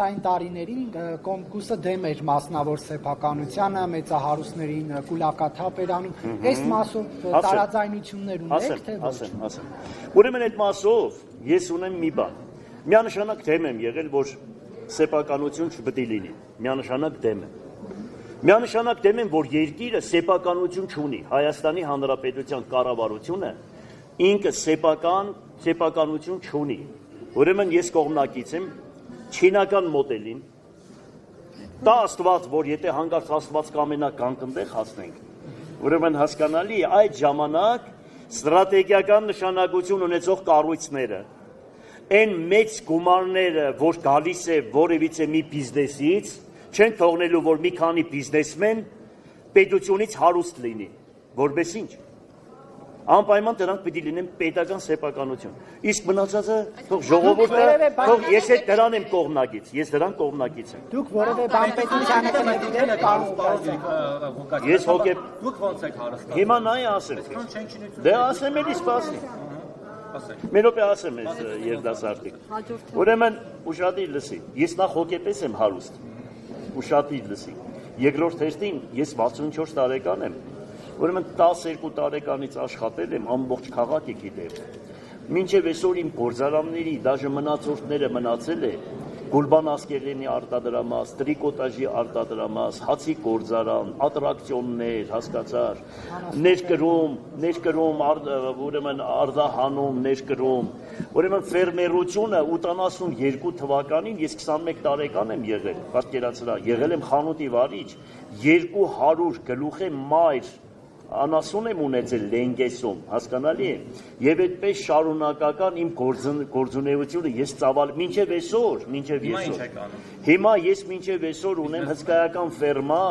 70-ային տարիներին Կոմկուսը դեմ էր մասնավոր սեփականությանը, մեծահարուստներին կուլակաթափ էր անում, այս մասով տարաձայնություններ ունեք, թե ոչ։ Ասեմ։ Ուրեմն այդ մասով ես ունեմ մի բան։ Միանշանակ դեմ եմ եղել, որ սեփականություն չպետք է լինի։ Միանշանակ դեմ եմ։ Միանշանակ դեմ եմ, որ երկիրը սեփականություն չունի։ Հայաստանի Հանրապետության կառավարությունը ինքը սեփականություն չունի։ Ուրեմն ես կողմնակից եմ չինական մոդելին։ Դա Աստված, որ եթե հանգարց Աստված կամենա կանգնտեղ հասնենք։ Ուրեմն հասկանալի է այդ ժամանակ ստրատեգիական նշանակություն ունեցող կառույցները այն մեծ գումարները, որ գալիս է որևիցե մի բիզնեսից, չեն թողնելու, որ մի քանի բիզնեսմեն պետությունից հարուստ լինի, որպես ինչ։ Անպայման դրանք պիտի լինեն պետական սեփականություն։ Իսկ մնացածը թող ժողովուրդը, թող ես այդ դրան եմ կողմնակից, ես դրան կողմնակից եմ։ Դուք որևէ բան պետությանը կնետիրեք, Ես հոգեբ։ Դուք ոնց եք հարստացել։ Հիմա նայ ասեմ։ Դե ասեմ էլի սպասի։ Մեր օպե ասեմ ես երդասարտիկ։ Ուրեմն ուշադիր լսի։ Ես նախ հոգեպես եմ հարուստ։ Ուշադիր լսի։ Երկրորդ հերթին ես 64 տարեկան եմ։ Ուրեմն 12 տարեկանից աշխատել եմ ամբողջ քաղաքը գիտեմ։ Մինչև այսօր իմ գործարանների դաժե մնացորդները մնացել է Գուլբան Ասկերյանի արտադրամաս, տրիկոտաժի արտադրամաս, հացի գործարան, ատրակցիոններ, հասկացար, ներկրում, ուրեմն արտահանում, ներկրում, ուրեմն ֆերմերությունը 82 թվականին ես 21 տարեկան եմ եղել, պատկերացրա, եղել եմ խանութի վարիչ, 200 գլուխ մայր անասուն եմ ունեցել Լենգեսում, հասկանալի է, եւ այդպես շարունակական իմ գործունեությունը ես ծավալ մինչև այսօր, հիմա ես մինչև այսօր ունեմ հսկայական ֆերմա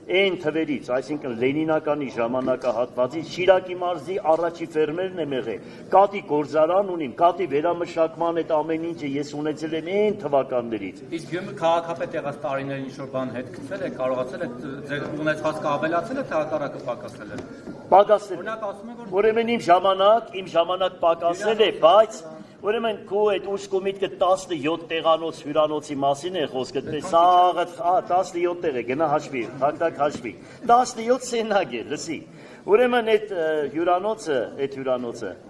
այն թվերից, այսինքն Լենինականի ժամանակահատվածից Շիրակի մարզի առաջի ֆերմերն եմ եղել, կատի գործարան ունիմ, կատի վերամշակման այդ ամեն ինչը ես ունեցել եմ այն թվականներից։ Իսկ քաղաքապետ եղած տարիներին ինչ-որ բան հետ գցել եք, կարողացել եք ձեր ունեցվածքը ավելացել եք, թե հակառակը պակասել է։ Պակասել է։ Ուրեմն իմ ժամանակ պակասել է, բայց ուրեմն քո այդ ուշք ու միտքը 17 տեղանոց հյուրանոցի մասին է խոսքը, սաղը 17 տեղ է, գնա հաշվի, հակտակ հաշվի, 17 սենակ է, լսի, ուրեմն այդ հյուրանոցը,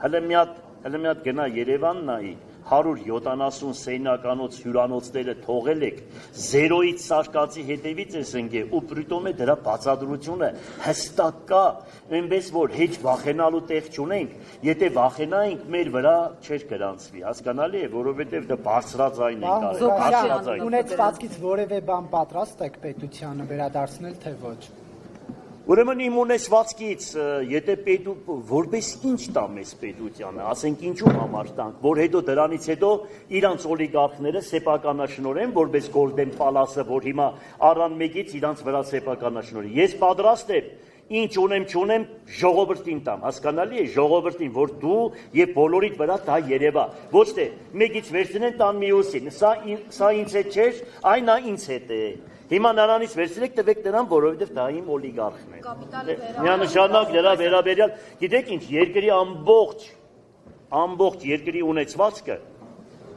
հլը մի հատ գնա Երևան նայի, 170 սենականոց հյուրանոցները թողել եք, 0-ից սարկածի հետևից ես ընկել, ու պրիտոմ է դրա բացադրությունը հստակ կա, այնպես որ հեչ վախենալու տեղ չունենք, եթե վախենայինք մեր վրա չէր գրանցվի, հասկանալի է, որովհետև դա բարձրաձայն ենք արել, ունեցվածքից որևէ բան պատրաստ եք պետությանը վերադարձնել, թե ոչ։ Ուրեմն իմ ունեցվածքից, եթե որպես ինչ տա մեզ պետությանը, ասենք ինչու համար տանք, որ հետո դրանից հետո իրանց օլիգարխները սեփականաշնորեն, որպես Golden Palace-ը, որ հիմա առան մեկից իրանց վրա սեփականաշնորի։ Ես պատրաստ եմ, ինչ ունեմ չունեմ, ժողովրդին տամ, հասկանալի է, ժողովրդին, որ դու եւ բոլորիդ վրա դա երևա։ Ոչ թե մեկից վերցնեն տան մյուսին, սա ինձ հետ չէր, այն նա ինձ հետ է։ Հիմա նրանից վերցրեք տվեք նրան, որովհետև դա իմ օլիգարխն է։ Միանշանակ դրա վերաբերյալ, գիտեք ինչ, երկրի ամբողջ երկրի ունեցվածքը,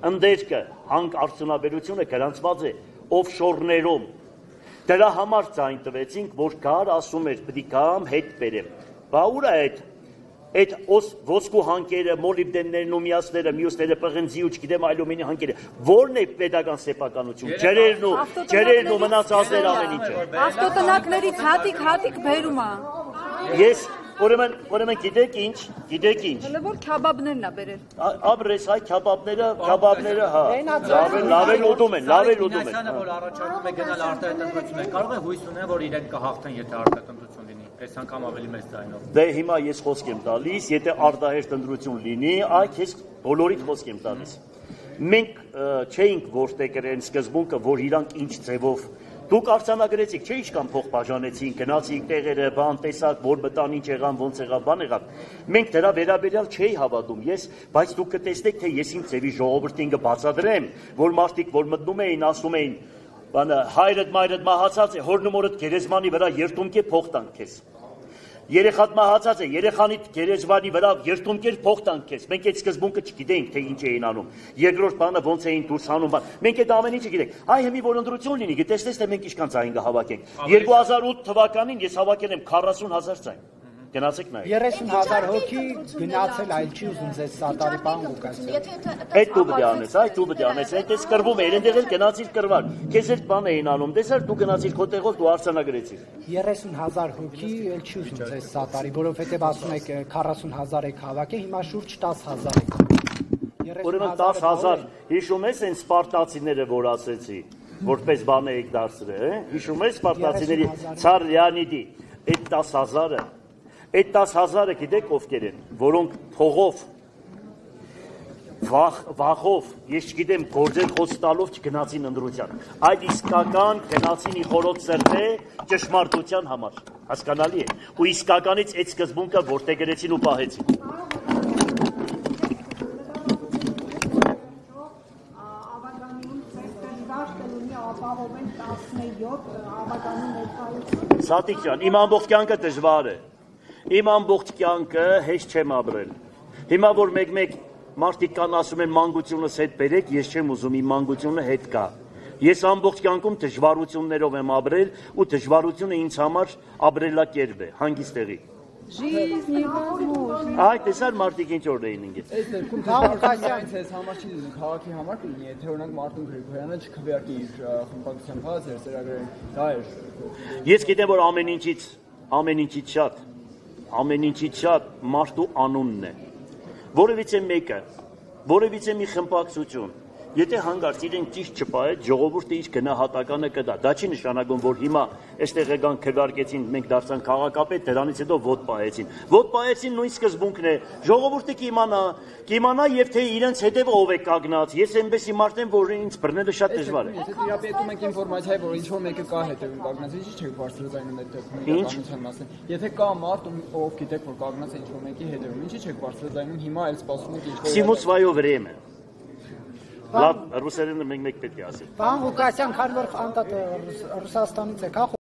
ընդերքը, հանք արդյունաբերությունը գրանցված է օֆշորներում։ Դրա համար ձայն տվեցինք, որ գար ասում էր, պիտի գամ հետ բերեմ։ Բա ուր է այդ ոսկու հանքերը, մոլիբդեններն ու մյուսները պղնձի ու չգիտեմ այլումինի հանքերը, որն է պետական սեփականություն, ջրերն ու մնացածներ ամեն ինչը։ Ավտոտնակներից հատիկ բերում է։ Ես ուրեմն գիտեք ինչ։ Հələ որ քյաբաբներն է բերել։ Ապրես այ քյաբաբները, հա։ Լավ էլ ուտում են։ Մինասյանը որ առաջարկում է գնալ արտահայտություն, կարող է հույս ունենալ, որ իրենք կհաղթեն, եթե արտահայտություն լինի։ Այս անգամ ավելի մեծ ձայնով։ Դե հիմա ես խոսք եմ տալիս, եթե արտահերթ ընտրություն լինի, այ քեզ բոլորիդ խոսք եմ տալիս։ Մենք չէինք որտեղ կրեն սկզբունքը, որ իրանք ինչ ձևով դուք արձանագրեցիք, չէ՞ ինչքան փող բաժանեցին, գնացիք տեղերը, բան տեսակ, որ մտան, ինչ եղան, ոնց եղավ, բան եղավ։ Մենք դրա վերաբերյալ չէի հավատում ես, բայց դուք կտեսնեք, թե ես իմ ձևի ժողովրդին կբացատրեմ, որ մարդիկ, որ մտնում էին, ասում էին, բանը հայրդ մայրդ մահացած է, հորն ու մորդ գերեզմանի վրա երթունք է փող տանք քեզ։ Երեխան մահացած է, երեխանի գերեզմանի վրա երթունքեր փող տան քեզ։ Մենք այդ սկզբունքը չգիտենք, թե ինչ էին անում։ Երկրորդ բանը ոնց էին դուրս հանում։ Մենք այդ ամեն ինչը գիտենք։ Այ հիմի որընտրություն լինի, գտեսնես թե մենք ինչքան ցային կհավաքենք։ 2008 թվականին ես հավաքել եմ 40,000 ցայն։ Գնացեք նայեք։ 30,000 հոգի գնացել, այլ չի ուզում ձեզ սատարի բան Ղուկասյան։ Այդ դու պետք է անես, այ դու պետք է անես, այդպես կրվում է, այնտեղ էլ գնացիր կրվար։ Քեզ էլ բան էին անում, տեսար դու գնացիր քո տեղով դու արձանագրեցիր։ 30,000 հոգի էլ չի ուզում ձեզ սատարի, որովհետև ասում եք 40,000 եք հավաքել, հիմա շուրջ 10,000 եք։ Ուրեմն 10,000, հիշում ես այն սպարտացիները, որ ասեցի, որպես բան եք դարձրել, հիշում ես սպարտացիների Ցար Լեոնիդի, այդ 10,000-ը Այդ 10,000-ը գիտեք ովքեր են, որոնք փողով, վախով, ես չգիտեմ, գործել խոս տալով չգնացին ընտրության։ Այդ իսկական գնացին իխորոտ սրտե ճշմարտության համար, հասկանալի է, ու իսկականից այդ սկզբունքը որտեղ գրեցին ու պահեցին։ Սատիկ ջան, իմ ամբողջ կյանքը դժվար է։ Իմ ամբողջ կյանքը հեշտ չեմ ապրել։ Հիմա որ մեկ մարդիկ կան ասում են մանկությունս հետ բերեք, ես չեմ ուզում իմ մանկությունը հետ գա։ Ես ամբողջ կյանքում դժվարություններով եմ ապրել ու դժվարությունը ինձ համար ապրելակերպ է, հանգիստեղի։ Այ տեսար մարդիկ ինչ որ էին ինգես։ Այս դեպքում քաղաքացիանց էս համար չի լինի, քաղաքի համար կլինի, եթե օրինակ Մարտուն Գրիգորյանը չքվեարկի իր խմբակցության փած էր ծրագրերին, դա էր։ Ես գիտեմ որ ամեն ինչից շատ մարդու անունն է։ Որևիցե մի խմբակցություն, եթե հանգարց իրենք ճիշտ չպահեն, ժողովուրդը իր գնահատականը կտա։ Դա չի նշանակում, որ հիմա այստեղ եկան քվեարկեցին, մենք դարձան քաղաքապետ, դրանից հետո ոտ պահեցին։ Ոտ պահեցին նույն սկզբունքն է։ Ժողովուրդը կիմանա եւ թե իրենց հետեւը ով է կանգնած։ Ես այնպեսի մարդ եմ, որ ինձ բռնելը շատ դժվար է։ Եթե տիրապետում եք ինֆորմացիայի, որ ինչ որ մեկը կա հետևում կանգնած, ինչի՞ չեք բարձրացնում այդ դեպքում մասին։ Եթե կա մարդ, ով գիտեք, որ կանգնած է ինչ որ մեկի հետևում, ինչի՞ չեք բարձրացնում, հիմա այլ սպասում եք ինչ որ։ Всему свое время։ Լավ, ռուսերենը մենք պետք է ասենք։ Պարոն Ղուկասյան, քանի որ Ռուսաստանից եք,